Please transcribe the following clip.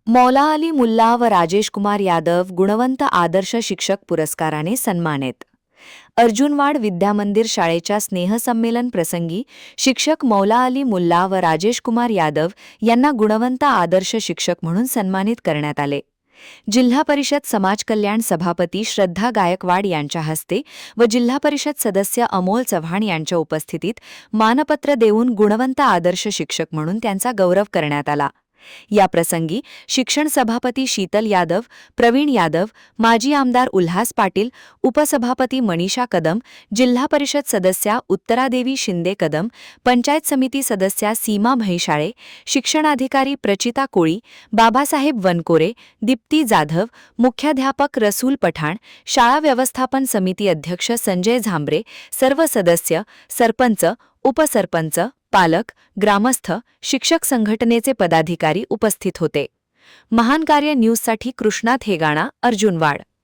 मौला अली मुल्ला व राजेश कुमार यादव गुणवंत आदर्श शिक्षक पुरस्काराने सन्मानित. अर्जुनवाड विद्यामंदिर शाळेच्या स्नेहसंमेलन प्रसंगी शिक्षक मौला अली मुल्ला व राजेश कुमार यादव यांना गुणवंत आदर्श शिक्षक म्हणून सन्मानित करण्यात आले. जिल्हा परिषद समाज कल्याण सभापती श्रद्धा गायकवाड यांच्या हस्ते व जिल्हा परिषद सदस्य अमोल चव्हाण यांच्या उपस्थितीत मानपत्र देऊन गुणवंत आदर्श शिक्षक म्हणून त्यांचा गौरव करण्यात आला. या प्रसंगी शिक्षण सभापती शीतल यादव, प्रवीण यादव, माजी आमदार उल्हास पाटील, उपसभापती मनीषा कदम, जिल्हा परिषद सदस्या उत्तरादेवी शिंदे कदम, पंचायत समिती सदस्या सीमा म्हैसाळे, शिक्षणाधिकारी प्रचिता कोळी, बाबासाहेब वनकोरे, दीप्ती जाधव, मुख्याध्यापक रसूल पठाण, शाळा व्यवस्थापन समिती अध्यक्ष संजय झांबरे, सर्व सदस्य, सरपंच, उपसरपंच, पालक, ग्रामस्थ, शिक्षक संघटनेचे पदाधिकारी उपस्थित होते. महान कार्य न्यूजसाठी कृष्णा थेगाणा, अर्जुनवाड.